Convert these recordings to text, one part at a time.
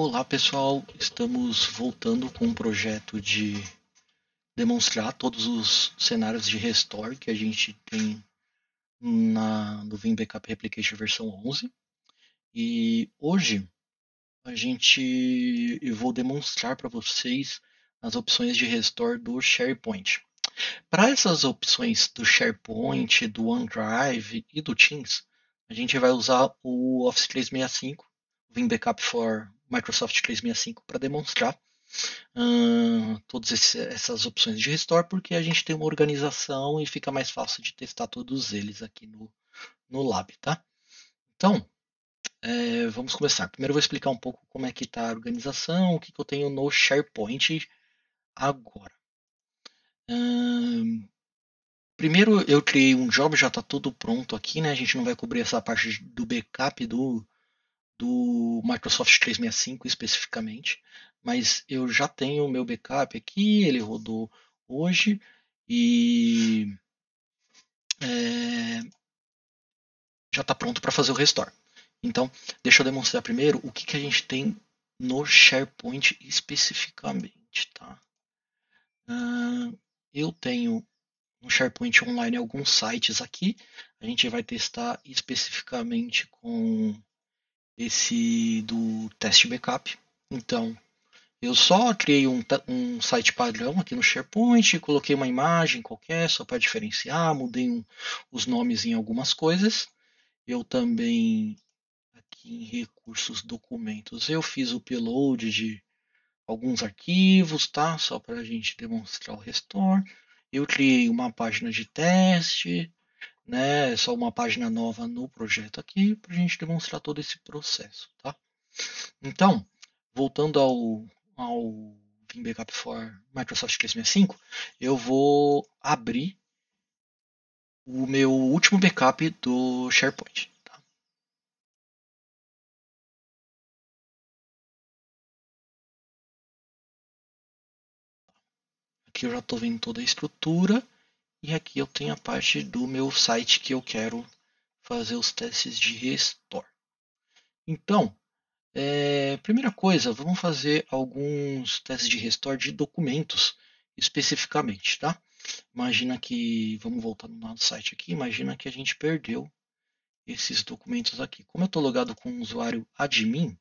Olá pessoal, estamos voltando com um projeto de demonstrar todos os cenários de restore que a gente tem no Vim Backup Replication versão 11. E hoje eu vou demonstrar para vocês as opções de restore do SharePoint. Para essas opções do SharePoint, do OneDrive e do Teams, a gente vai usar o Office 365, o Vim Backup for Microsoft 365 para demonstrar todas essas opções de restore, porque a gente tem uma organização e fica mais fácil de testar todos eles aqui no Lab, tá? Então, vamos começar. Primeiro eu vou explicar um pouco como é que está a organização, o que eu tenho no SharePoint agora. Primeiro eu criei um job, já está tudo pronto aqui, né? A gente não vai cobrir essa parte do backup do Microsoft 365 especificamente, mas eu já tenho o meu backup aqui, ele rodou hoje e já está pronto para fazer o restore. Então, deixa eu demonstrar primeiro o que a gente tem no SharePoint especificamente. Tá? Eu tenho no SharePoint Online alguns sites aqui, a gente vai testar especificamente com esse do teste backup. Então, eu só criei um site padrão aqui no SharePoint, coloquei uma imagem qualquer só para diferenciar, mudei os nomes em algumas coisas. Eu também, aqui em recursos documentos, eu fiz o upload de alguns arquivos, tá? Só para a gente demonstrar o restore. Eu criei uma página de teste, né? Só uma página nova no projeto aqui, para a gente demonstrar todo esse processo, tá? Então, voltando ao Vim Backup for Microsoft 365, eu vou abrir o meu último backup do SharePoint. Tá? Aqui eu já estou vendo toda a estrutura e aqui eu tenho a parte do meu site que eu quero fazer os testes de restore. Então, primeira coisa, vamos fazer alguns testes de restore de documentos especificamente, tá? Imagina que, vamos voltar no nosso site aqui, imagina que a gente perdeu esses documentos aqui. Como eu estou logado com o usuário admin,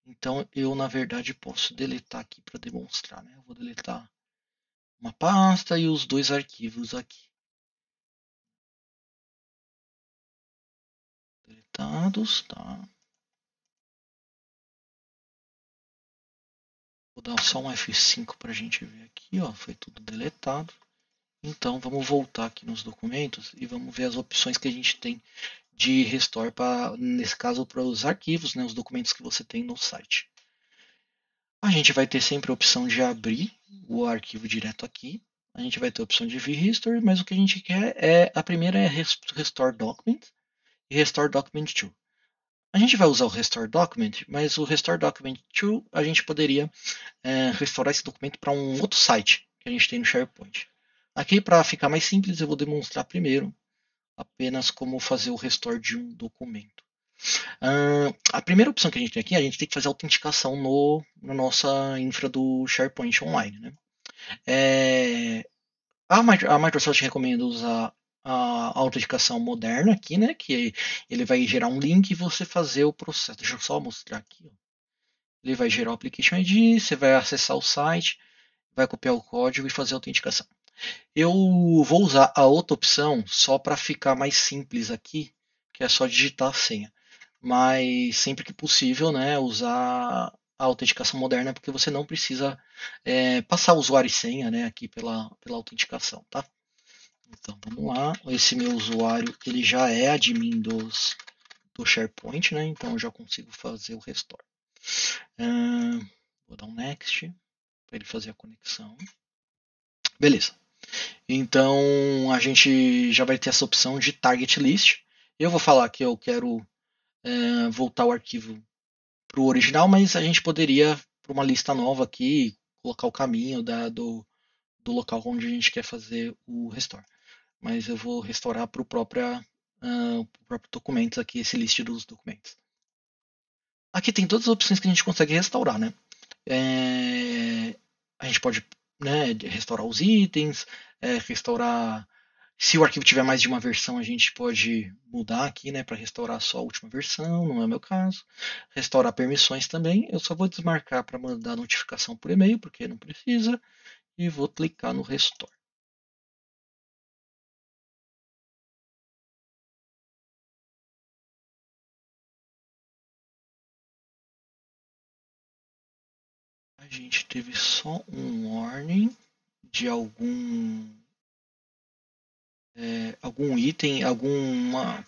então eu na verdade posso deletar aqui para demonstrar. Né? Eu vou deletar uma pasta e os dois arquivos aqui. Deletados, tá? Vou dar só um F5 para a gente ver aqui, ó, foi tudo deletado. Então vamos voltar aqui nos documentos e vamos ver as opções que a gente tem de restore para, nesse caso, para os arquivos, né, os documentos que você tem no site. A gente vai ter sempre a opção de abrir o arquivo direto aqui. A gente vai ter a opção de view history, mas o que a gente quer a primeira é restore document e restore document to. A gente vai usar o restore document, mas o restore document to a gente poderia restaurar esse documento para um outro site que a gente tem no SharePoint. Aqui, para ficar mais simples, eu vou demonstrar primeiro apenas como fazer o restore de um documento. A primeira opção que a gente tem aqui, a gente tem que fazer a autenticação na nossa infra do SharePoint Online. Né? A Microsoft recomenda usar a autenticação moderna aqui, né? Que ele vai gerar um link e você fazer o processo. Deixa eu só mostrar aqui. Ó. Ele vai gerar o Application ID, você vai acessar o site, vai copiar o código e fazer a autenticação. Eu vou usar a outra opção só para ficar mais simples aqui, que é só digitar a senha. Mas sempre que possível, né, usar a autenticação moderna, porque você não precisa passar usuário e senha, né, aqui pela autenticação, tá? Então vamos lá. Esse meu usuário ele já é admin do SharePoint, né? Então eu já consigo fazer o restore. Vou dar um next para ele fazer a conexão. Beleza. Então a gente já vai ter essa opção de target list. Eu vou falar que eu quero voltar o arquivo para o original, mas a gente poderia para uma lista nova aqui colocar o caminho do local onde a gente quer fazer o restore. Mas eu vou restaurar para o próprio documentos aqui, esse list dos documentos. Aqui tem todas as opções que a gente consegue restaurar, né? A gente pode, né, restaurar os itens, restaurar. Se o arquivo tiver mais de uma versão, a gente pode mudar aqui, né, para restaurar só a última versão, não é o meu caso. Restaurar permissões também. Eu só vou desmarcar para mandar notificação por e-mail, porque não precisa, e vou clicar no Restore. A gente teve só um warning de algum item, alguma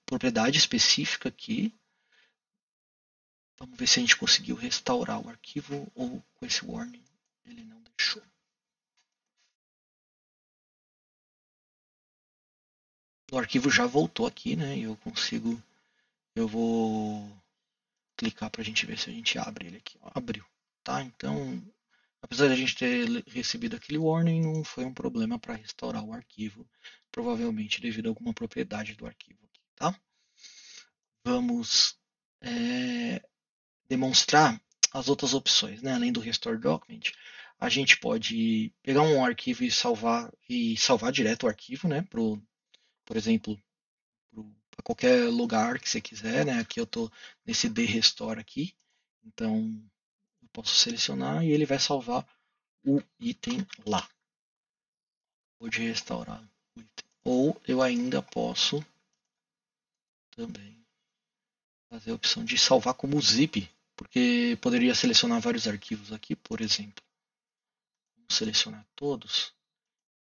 propriedade específica aqui. Vamos ver se a gente conseguiu restaurar o arquivo ou com esse warning ele não deixou. O arquivo já voltou aqui, né? E eu vou clicar para a gente ver se a gente abre ele aqui. Ó, abriu, tá? Então, apesar de a gente ter recebido aquele warning, não foi um problema para restaurar o arquivo, provavelmente devido a alguma propriedade do arquivo aqui, tá? Vamos demonstrar as outras opções, né? Além do Restore Document, a gente pode pegar um arquivo e salvar direto o arquivo, né? Por exemplo, para qualquer lugar que você quiser, né? Aqui eu estou nesse D Restore aqui, então eu posso selecionar e ele vai salvar o item lá. Pode restaurar o item. Ou eu ainda posso também fazer a opção de salvar como zip, porque poderia selecionar vários arquivos aqui, por exemplo. Vamos selecionar todos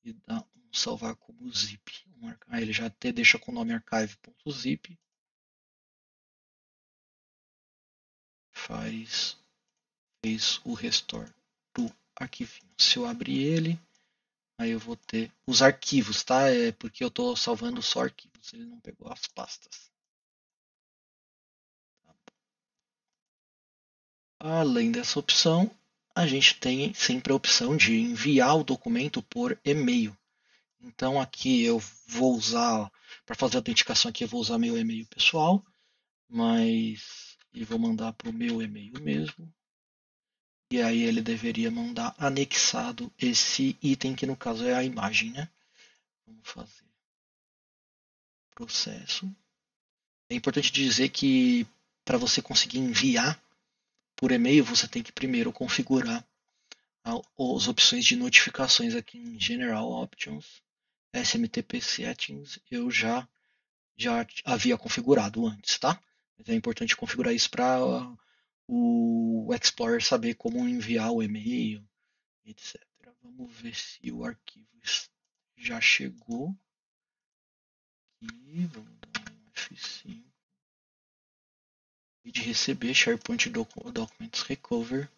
e dar um salvar como zip. Aí ele já até deixa com o nome archive.zip. Fez o restore do arquivinho. Se eu abrir ele, aí eu vou ter os arquivos, tá? É porque eu estou salvando só arquivos, ele não pegou as pastas. Além dessa opção, a gente tem sempre a opção de enviar o documento por e-mail. Então aqui eu vou usar, para fazer a autenticação aqui eu vou usar meu e-mail pessoal, mas e vou mandar para o meu e-mail mesmo. E aí ele deveria mandar anexado esse item que no caso é a imagem, né? Vamos fazer processo. É importante dizer que para você conseguir enviar por e-mail, você tem que primeiro configurar as opções de notificações aqui em General Options, SMTP Settings, eu já havia configurado antes, tá? Mas é importante configurar isso para o Explorer saber como enviar o e-mail, etc. Vamos ver se o arquivo já chegou. E vamos dar um F5. E de receber SharePoint Documents Recover.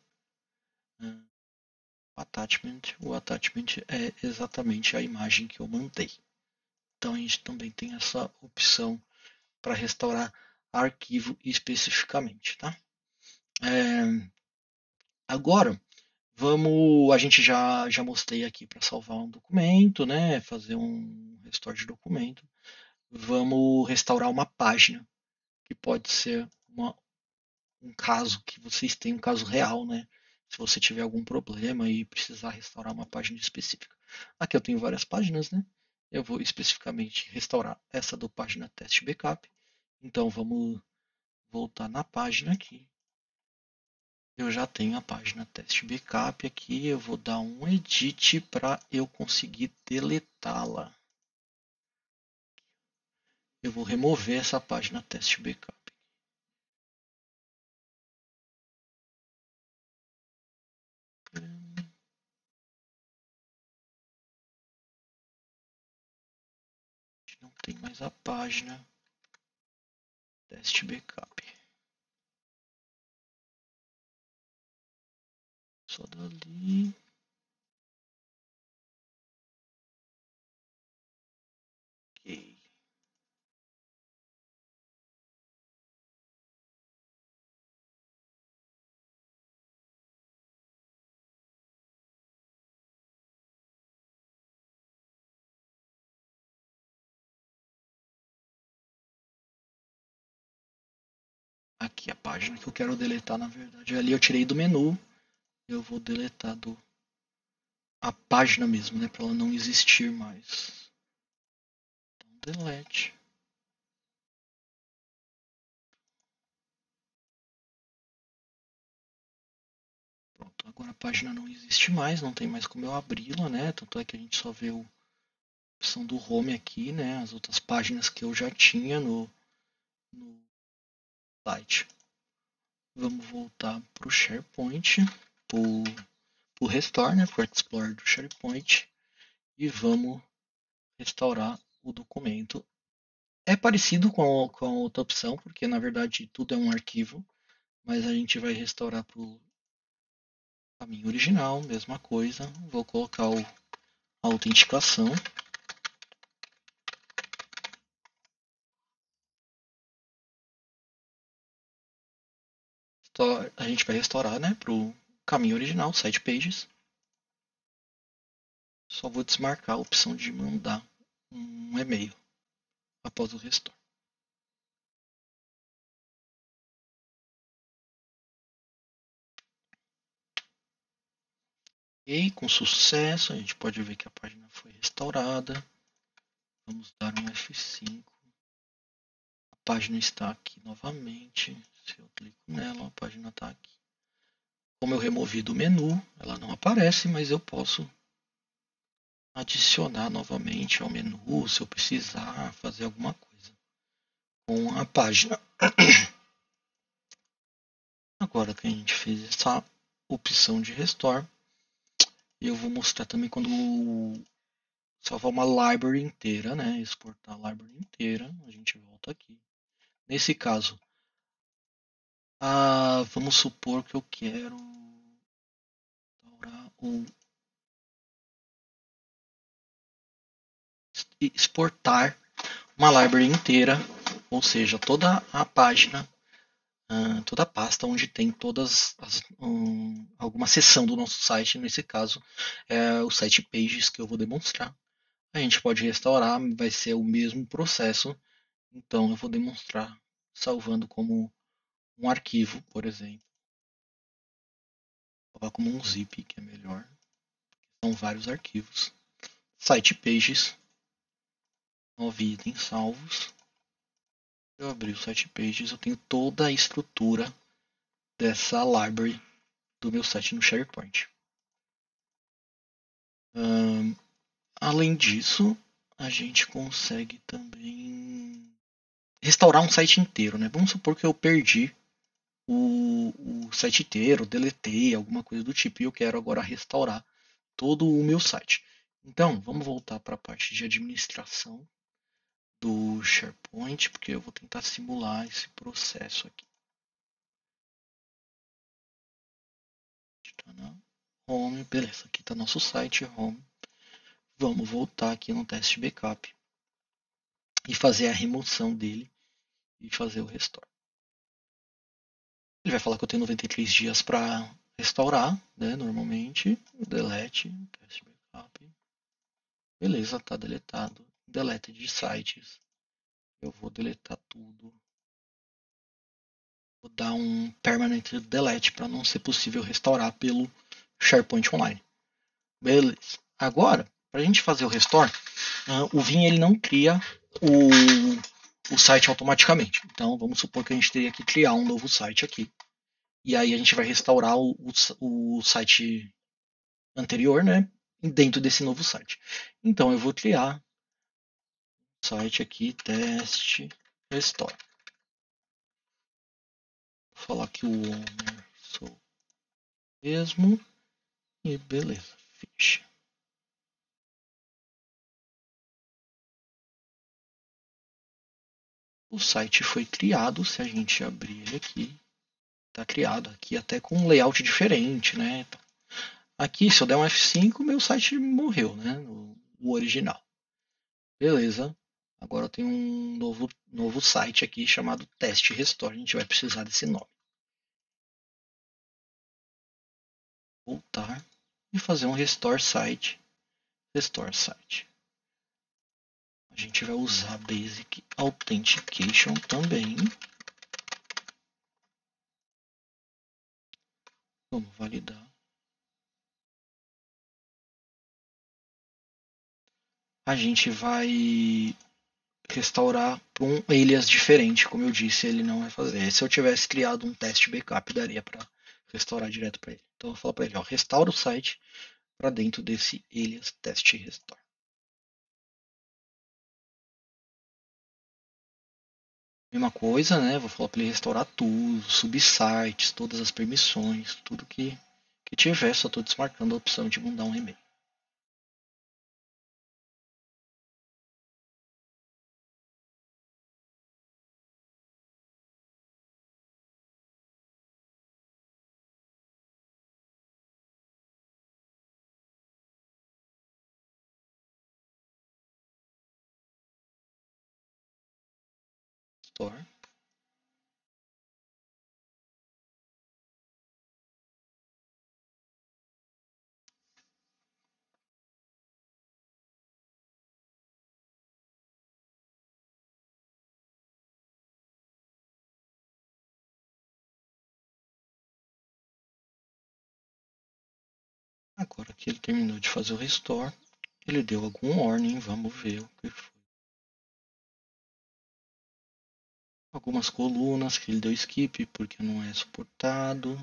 Attachment. O attachment é exatamente a imagem que eu mandei. Então a gente também tem essa opção para restaurar arquivo especificamente, tá? Agora a gente já mostrei aqui para salvar um documento, né? Fazer um restore de documento. Vamos restaurar uma página, que pode ser um caso que vocês têm, um caso real, né? Se você tiver algum problema e precisar restaurar uma página específica. Aqui eu tenho várias páginas, né? Eu vou especificamente restaurar essa do página teste backup. Então vamos voltar na página aqui. Eu já tenho a página teste backup aqui. Eu vou dar um edit para eu conseguir deletá-la. Eu vou remover essa página teste backup. Não tem mais a página teste backup. Só dali. Ok. aqui a página que eu quero deletar, na verdade. Ali eu tirei do menu. Eu vou deletar a página mesmo, né? Para ela não existir mais. Então, delete. Pronto, agora a página não existe mais, não tem mais como eu abri-la, né? Tanto é que a gente só vê a opção do home aqui, né? As outras páginas que eu já tinha no site. Vamos voltar para o SharePoint, para o Restore, né? Para o Explorer do SharePoint. E vamos restaurar o documento. É parecido com a outra opção, porque na verdade tudo é um arquivo, mas a gente vai restaurar para o caminho original, mesma coisa. Vou colocar a autenticação. A gente vai restaurar, né, para o caminho original, site pages. Só vou desmarcar a opção de mandar um e-mail após o restore. E com sucesso, a gente pode ver que a página foi restaurada. Vamos dar um F5. A página está aqui novamente. Se eu clico nela, a página está aqui. Como eu removi do menu, ela não aparece, mas eu posso adicionar novamente ao menu se eu precisar fazer alguma coisa com a página. Agora que a gente fez essa opção de restore, eu vou mostrar também quando salvar uma library inteira, né? Exportar a library inteira, a gente volta aqui. Nesse caso, vamos supor que eu quero exportar uma library inteira, ou seja, toda a página, toda a pasta onde tem todas alguma seção do nosso site, nesse caso é o site pages que eu vou demonstrar. A gente pode restaurar, vai ser o mesmo processo, então eu vou demonstrar salvando como um arquivo, por exemplo. Vou salvar como um zip, que é melhor. São vários arquivos. Site pages, 9 itens salvos. Eu abri o site pages, eu tenho toda a estrutura dessa library do meu site no SharePoint. Além disso, a gente consegue também restaurar um site inteiro, né? Vamos supor que eu perdi o site inteiro, deletei, alguma coisa do tipo, e eu quero agora restaurar todo o meu site. Então, vamos voltar para a parte de administração do SharePoint, porque eu vou tentar simular esse processo aqui. Tá na home, beleza, aqui está nosso site home. Vamos voltar aqui no teste backup e fazer a remoção dele e fazer o restore. Ele vai falar que eu tenho 93 dias para restaurar, né, normalmente. Delete, teste backup. Beleza, está deletado. Delete de sites. Eu vou deletar tudo. Vou dar um permanent delete para não ser possível restaurar pelo SharePoint Online. Beleza. Agora, para a gente fazer o restore, o Vim ele não cria o site automaticamente. Então, vamos supor que a gente teria que criar um novo site aqui. E aí a gente vai restaurar o site anterior, né? Dentro desse novo site. Então, eu vou criar o site aqui, teste restore. Vou falar que o owner sou mesmo. E beleza, fecha. O site foi criado, se a gente abrir ele aqui, está criado aqui até com um layout diferente, né? Aqui, se eu der um F5, meu site morreu, né? O original. Beleza. Agora eu tenho um novo site aqui chamado Teste Restore. A gente vai precisar desse nome. Voltar e fazer um Restore Site. Restore Site. A gente vai usar Basic Authentication também. Vamos validar. A gente vai restaurar para um alias diferente, como eu disse, ele não vai fazer. Se eu tivesse criado um teste backup, daria para restaurar direto para ele. Então eu vou falar para ele, ó, restaura o site para dentro desse alias teste restore. Mesma coisa, né? Vou falar para ele restaurar tudo, subsites, todas as permissões, tudo que tiver, só estou desmarcando a opção de mandar um e-mail. Store. Agora que ele terminou de fazer o restore, ele deu algum warning, vamos ver o que foi. Algumas colunas que ele deu skip porque não é suportado,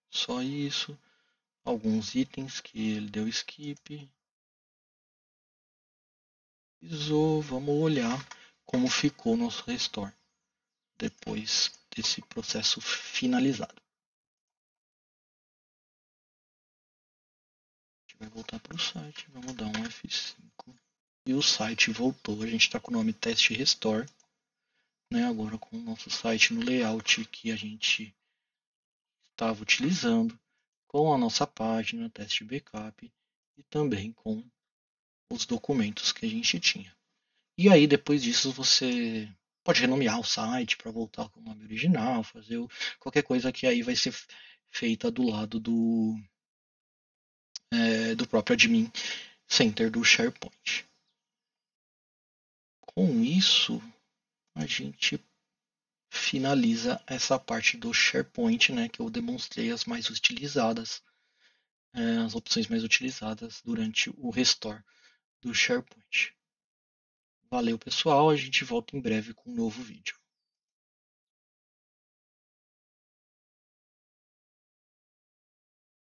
só isso. Alguns itens que ele deu skip. Vamos olhar como ficou o nosso restore depois desse processo finalizado. A gente vai voltar para o site, vamos dar um F5 e o site voltou. A gente está com o nome teste restore, né? Agora com o nosso site no layout que a gente estava utilizando, com a nossa página teste backup e também com os documentos que a gente tinha. E aí depois disso você pode renomear o site para voltar com o nome original, fazer qualquer coisa que aí vai ser feita do lado do próprio admin center do SharePoint. Com isso, a gente finaliza essa parte do SharePoint, né, que eu demonstrei as mais utilizadas, as opções mais utilizadas durante o restore do SharePoint. Valeu, pessoal. A gente volta em breve com um novo vídeo.